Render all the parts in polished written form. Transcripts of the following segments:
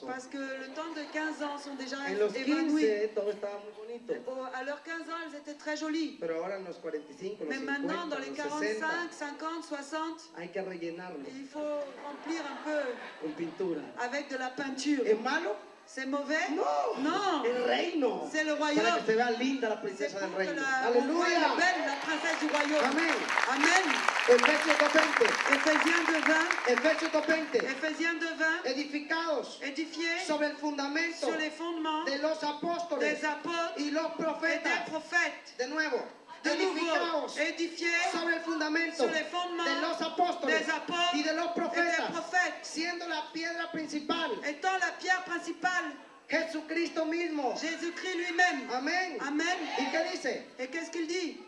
pasó. Parce que le temps de 15 ans sont déjà En los évanouis. 15 todo estaba muy bonito. À leurs 15 ans, elles étaient très jolies. Pero ahora en los 45, los Mais 50, maintenant, dans les los 45, 60, 50, 60, hay que rellenarlo il faut remplir un peu con pintura. avec de la peinture. ¿Es malo? C'est mauvais? No, Non. el reino. C'est le Para royaume. que se vea linda la C'est princesa pour del que reino. on voit Aleluya. belle la princesse du royaume. Amén. Amen. Efesios 2:20. Éphésiens 2:20. Efesios 2:20. Éphésiens 2:20. Edificados Édifiés sobre el fundamento sur les fondements de los apóstoles des apôtres y los et des profetas. prophètes. De nuevo. De nouveau, Edificados édifiés sobre el fundamento sur les fondements de los apóstoles des apôtres y de los et des profetas, prophètes, siendo la piedra principal étant la pierre principale, Jesucristo mismo. Jésus-Christ lui-même. Amén. Amen. ¿Y qué dice? Et qu'est-ce qu'il dit?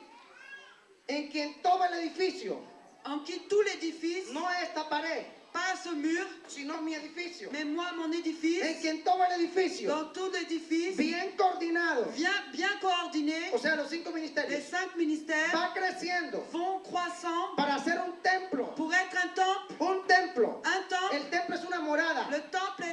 En quien todo el edificio, En qui tout l'édifice, no esta pared, pas ce mur, sino mi edificio. mais moi, mon En édifice, quien todo el edificio, dans tout l'édifice, bien coordinado, bien coordonné, o sea, los 5 les ministerios, 5 ministères va creciendo vont croissant para hacer un templo. pour être un temple. Un templo. Un temple, El templo es una morada le temple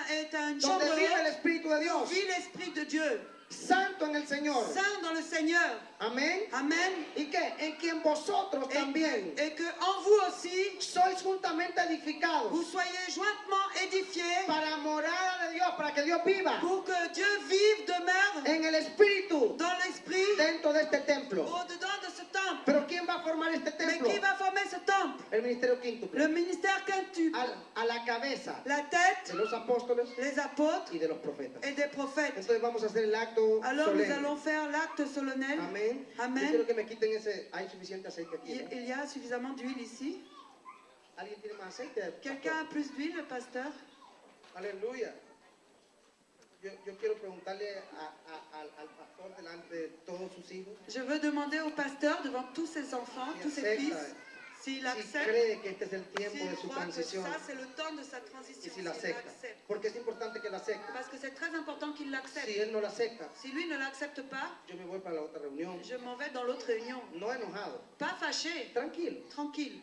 est une chambre donde vive el haute Espíritu de où Dios, vit l'Esprit de Dieu, santo en el Señor. saint dans le Seigneur. Amén. Amen. ¿Y qué? En quien vosotros también Et que en vous aussi, sois juntamente edificados vous soyez jointement édifiés para morada de Dios, para que Dios viva pour que Dieu vive, demeure en el Espíritu dans l'Esprit dentro de este templo. au-dedans de ce temple. Pero ¿quién va a formar este Mais templo? qui va former ce temple? El ministerio quíntuple. Le ministère quintuple. A la cabeza La tête, de los apóstoles les apôtres y de los profetas. et des prophètes. Entonces vamos a hacer el acto Alors nous solemne. allons faire l'acte solennel. Amén. Amén. Yo quiero que me quiten ese. Hay suficiente aceite aquí, ¿no? Il y a suffisamment d'huile ici. ¿Alguien tiene más aceite? Quelqu'un a plus d'huile, le pasteur? Aleluya. Yo quiero preguntarle al pastor delante de todos sus hijos Je veux demander au pasteur devant tous ses enfants, si tous ses acepta, fils, s'il si accepte, cree que este es el tiempo s'il de su croit que transición ça c'est le temps de sa y transition, si la s'il acepta. l'accepte. Porque es importante que la acepte. Parce que c'est très important qu'il Si l'accepte. él no la acepta, Si lui ne l'accepte pas, yo me voy para la otra reunión. je m'en vais dans l'autre réunion. No enojado, Pas fâché, tranquilo, tranquille,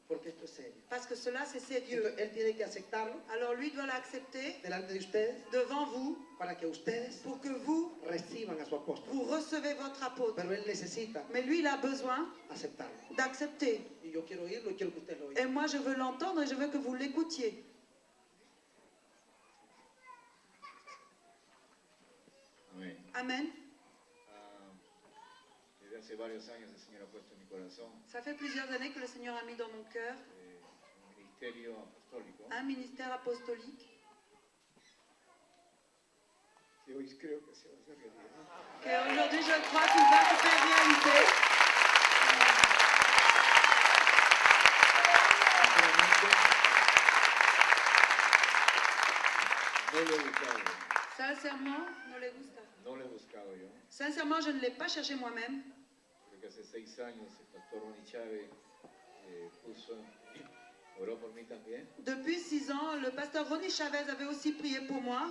porque esto es serio. parce que cela c'est sérieux. Entonces, él tiene que aceptarlo Alors lui doit l'accepter delante de ustedes devant vous para que ustedes pour que vous, reciban a su apóstol. vous recevez votre apôtre. Pero él necesita Mais lui, il a besoin aceptarlo. d'accepter. Y yo quiero oírlo y quiero que usted lo Et oiga. moi, je veux l'entendre et je veux que vous l'écoutiez. Amén. Amen. Desde hace varios años el Señor ha puesto en mi corazón Ça fait plusieurs années que le Seigneur a mis dans mon cœur un ministerio apostólico un ministère apostolique. que hoy creo que se va a hacer realidad. Et aujourd'hui, je crois qu'il va se faire réalité. No lo he buscado, Sincèrement, no le gusta. no lo he buscado yo, Sincèrement, je ne l'ai pas cherché moi-même. porque hace 6 años el pastor Ronnie Chávez oró por mí también. Depuis 6 ans, le pasteur Ronnie Chavez avait aussi prié pour moi.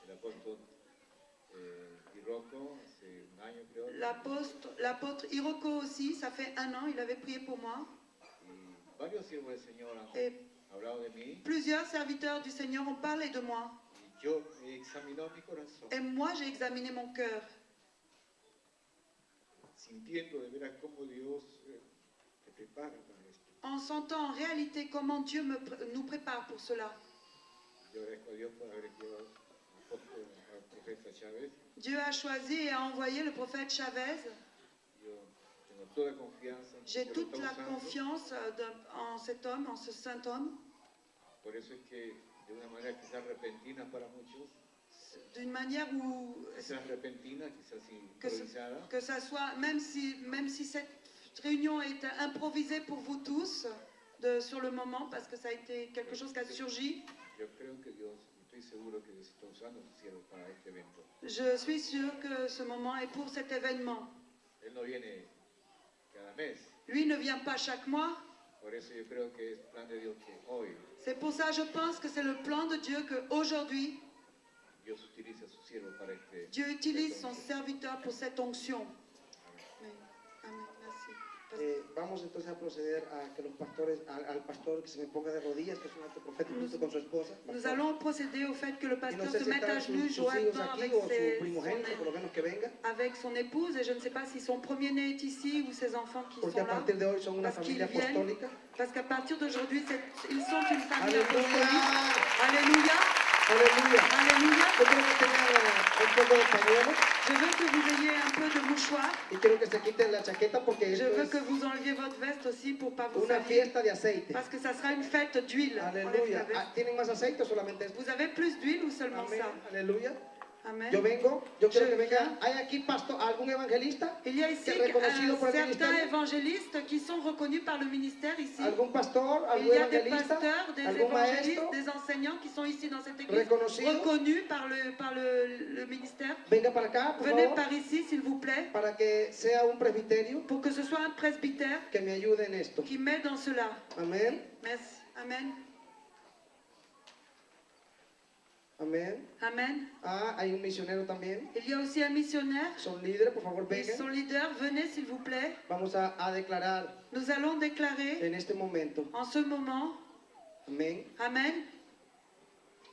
El apóstol Iroko, hace un año creo, L'apôtre Hiroko aussi, ça fait 1 an, il avait prié pour moi. y varios siervos del Señor han Et hablado de mí, plusieurs serviteurs du Seigneur ont parlé de moi. y yo he examinado mi corazón, Et moi, j'ai examiné mon cœur, sintiendo de veras cómo Dios te prepara para esto. en sentant en réalité comment Dieu nous prépare pour cela. Yo agradezco a Dios por haber enviado al profeta Chávez. Dieu a choisi et a envoyé le prophète Chavez. Yo tengo toda confianza en que J'ai Dios lo toute está la usando. confiance en cet homme, en ce saint homme. Por eso es que de una manera quizás repentina para muchos, D'une manière où, quizás repentina, quizás improvisada, que ça soit, même si cette réunion est improvisée pour vous tous, sur le moment, parce que ça a été quelque chose qui a surgi, yo creo que Dios, estoy seguro que Dios está usando a sus siervos para este evento. je suis sûre que ce moment est pour cet événement. Él no viene cada mes, Lui ne vient pas chaque mois. por eso yo creo que es plan de Dios que hoy C'est pour ça, je pense que c'est le plan de Dieu qu'aujourd'hui, Dios utilice a sus siervos para este Dieu utilise esta son unción. serviteur pour cette onction. Amén. Oui. Amen. Merci. Vamos entonces a proceder a que los pastores, al pastor que se me ponga de rodillas, que es un acto profético junto con su esposa. Nous allons procéder au fait que le Y no pasteur sé se si mette à están genoux sus hijos jointement aquí avec, o su primogénito, por lo menos que venga, avec son épouse, et je ne sais pas si son premier-né est ici ou ses enfants qui porque sont a là. partir de hoy son una Parce qu'ils familia viennent, apostólica. parce qu'à partir d'aujourd'hui, ils sont une famille apostolique. Aleluya, Alléluia, aleluya. alléluia. Yo quiero que tengan un poco de pañuelo Je veux que vous ayez un peu de mouchoir. y quiero que se quiten la chaqueta porque Je esto veux es que vous enleviez votre veste aussi pour pas vous una salir. fiesta de aceite. Parce que ça sera une fête d'huile. Enlève Aleluya. la veste. ¿Tienen más aceite o solamente esto? Vous avez plus d'huile ou seulement Amén. ça? Aleluya. Amen. Yo vengo, yo quiero Je que venga. viens. ¿Hay aquí algún evangelista? Il y a ici que es reconocido por el certains ministerio? évangélistes qui sont reconnus par le ministère ici. ¿Algún pastor, Il algún y a des evangelista, pasteurs, des algún évangélistes, maestro des enseignants qui sont ici dans cette église, reconocido? reconnus par le ministère. Venga para acá, por Venez favor, par ici, s'il vous plaît, para que sea un presbiterio pour que ce soit un presbytère que me ayude en esto. qui m'aide dans cela. Amén, Merci. Amen. amén. Amen. Ah, hay un misionero también. Il y a aussi un missionnaire. Son líderes, por favor, Ils sont vengan. leaders. Venez, s'il vous plaît. Vamos a declarar Nous allons déclarer en este momento. en ce moment. Amén, Amen.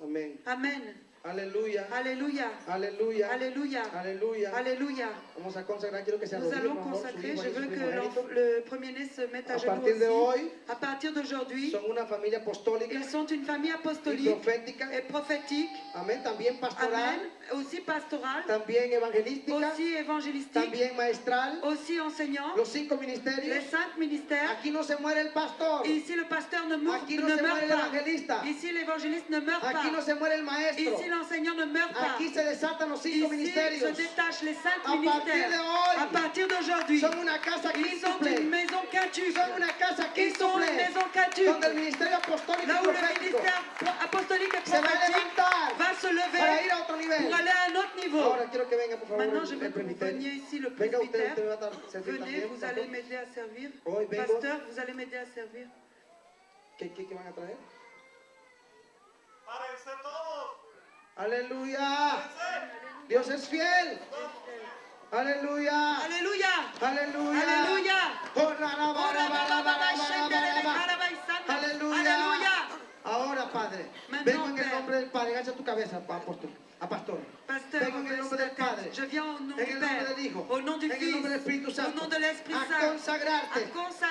amén. Amen. Aleluya, Alléluia. aleluya, Alléluia. aleluya. Alléluia. Vamos a consagrar, quiero que se Nous arrodille, allons por favor, su consacrer, hijo je ahí, su veux que primogénito. le premier-né se mette à A genoux partir de aussi. hoy, À partir d'aujourd'hui, son una familia apostólica ils sont une famille y apostolique profética. et prophétique. Amén, también pastoral, Amen. Aussi pastorale, también evangelística, aussi évangélistique, también maestral. aussi enseignant. Los 5 Les ministerios. 5 ministères. Aquí no se muere el pastor. Et ici, le pasteur ne meurt Aquí no se muere el pas. evangelista. Ici, l'évangéliste ne meurt Aquí no pas. se muere el maestro. Ici, l'enseignant ne meurt pas. Aquí se desatan los 5 Ici, se ministerios. détachent les 5 A partir ministères. de hoy, À partir d'aujourd'hui, Son una casa ils sont quíntuple. une maison quintuple. Son una casa Ils sont une quíntuple. maison Donde el quintuple. ministerio apostólico Là y où le profético ministère apostolique et se va a prophétique levantar va se para lever ir a otro nivel. pour aller à un autre niveau. Ahora quiero que venga, por favor, Maintenant, je veux el que vous presbiterio. veniez ici, le Venga usted, presbytère. usted va a servir Venez, también. vous pastor. allez m'aider à servir. Hoy vengo. Pasteur, vous allez m'aider à servir. ¿Qué van a traer? ¡Párense todos! Aleluya. Dios es fiel. Aleluya. Alléluia. Aleluya. Alléluia. Oh, la, la, ba, la, ba, la, ba, la, ba, la, ba, la, ba. Alléluia. Ahora, Padre, Maintenant, vengo en el Père. nombre del Padre. Agacha tu cabeza, apóstol, a pastor. Pasteur, Vengo en el nombre del Padre, je viens au nom en du el nombre Père, del Hijo, au nom du en el Fils, nombre del Espíritu au Santo, nom de l'Esprit a Saint, consagrarte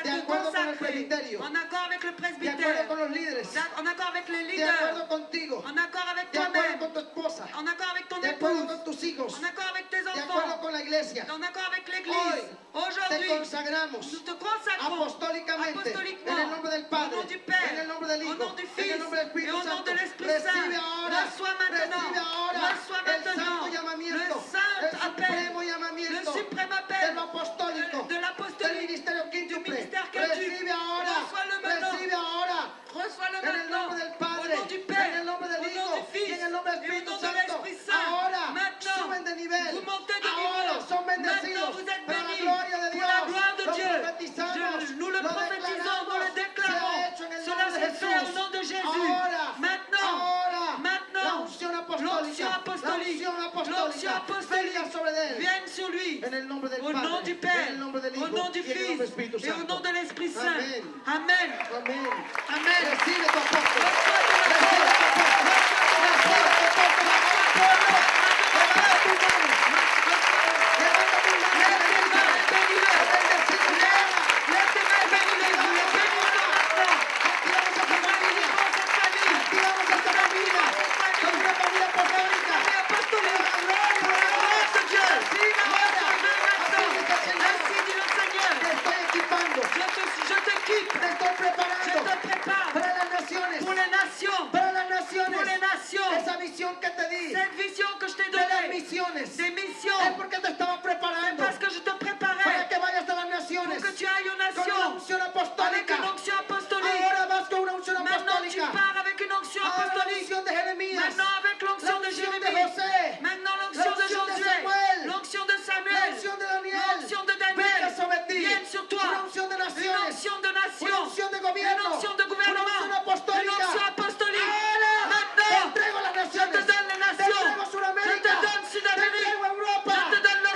de acuerdo con el presbiterio, en accord avec le de presbytère, acuerdo con los líderes, en accord avec les de leaders, acuerdo contigo, en accord avec de acuerdo toi-même, con tu esposa, en accord avec ton de acuerdo épouse, con tus hijos, en accord avec tes de acuerdo enfants, con la iglesia. en accord avec Hoy l'Église. te Aujourd'hui, consagramos nous te consacrons apostólicamente apostoliquement, en el nombre del Padre, au nom du Père, en el nombre del au Hijo, nom du en Fils el nombre del et Espíritu au nom Santo. de l'Esprit Saint. Recibe ahora, Reçois maintenant, recibe ahora reçois el maintenant santo llamamiento, le saint el appel, supremo le llamamiento suprême de appel lo apostólico, de del l'apostolique, ministerio du quíntuple. ministère quintuple. Recibe ahora, Reçois-le maintenant. recibe ahora. Reçois-le En el maintenant, nombre del au Padre, nom du en Père, el nombre del au nom Hijo du Fils y en el nombre del et au Espíritu nom de Santo. l'Esprit Saint. Ahora Maintenant, suben de nivel. vous montez de Ahora niveau. son Maintenant, bendecidos. vous êtes Para la bénis. gloria de Pour Dios. la gloire de Lo Dieu. profetizamos. Nous le Lo prophétisons, nous le declaramos. déclarons. Se ha hecho en el Cela nombre de s'est fait au Jesús. nom de Jésus. Ahora, Maintenant, la maintenant, unción l'onction apostólica, apostolique, la unción l'onction apostólica, apostolique venga sobre él. vienne sur lui. En el nombre del Au nom Padre, du en Père, el nombre del au Hijo nom du y en el nombre del Fils Espíritu et au nom Santo. de l'Esprit Saint. Amén. Amen. Amén. Amen. Recibe tu apóstol. Reçois ton Recibe apôtre. tu apóstol. Recibe tu apóstol. Levanta tu mano. Levanta tu mano. Lève tes mains et bénis-le. Bendecido sea. Lève tes mains et bénis-le. Nous les bénissons maintenant. Activamos esta familia. Activamos esta familia. Son una familia apostólica. Famille apostolique. Para la gloria Pour la gloire de Dieu. Recibe ahora. Recevez Así maintenant. dice el Señor. Ainsi dit le Seigneur. Te estoy equipando. Je t'équipe. Te estoy Je preparando te prépare para las naciones. pour les nations. Para las naciones. Pour les nations. Esa visión que te di Cette vision que je t'ai de las donnée. misiones Des es missions. porque te estaba C'est preparando parce que je te para préparais que vayas a las pour naciones que tu ailles aux con una nations unción avec apostólica. une onction apostolique. Ahora vas con una unción Maintenant, tu apostólica. pars avec une onction Ahora la apostolique. unción de Jeremías, Maintenant, avec la l'onction de unción de Jérémie. José, Maintenant, l'onction de l'onction de Josué. Samuel. L'onction de la Samuel. unción de Daniel. L'onction de Venga Daniel. sobre ti. Vienne sur toi. Una unción de Une naciones. onction de Una nation. unción de Une gobierno. onction de Una gouvernement. unción Une apostólica. onction apostolique. Ahora te Maintenant, entrego las je te naciones. donne les Te nations. entrego Je Sudamérica. te donne Te Sud-Amérique. entrego Europa. Je te donne Te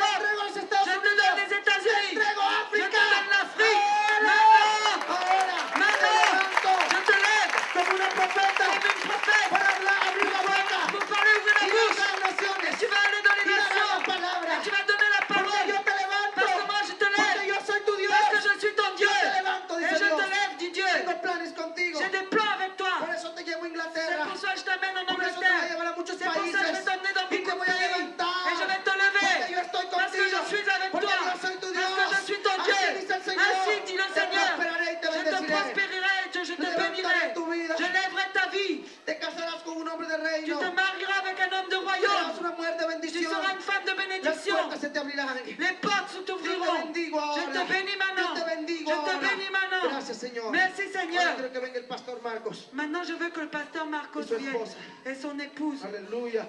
abrirán. Les portes se Yo te t'ouvriront. bendigo Je ahora. te bénis Yo maintenant. te bendigo Je te ahora. bénis maintenant. Gracias, Señor. Merci, Ahora Seigneur. quiero que venga el pastor Marcos. Maintenant, je veux que le pasteur Marcos Y su vienne esposa. et son épouse. Aleluya.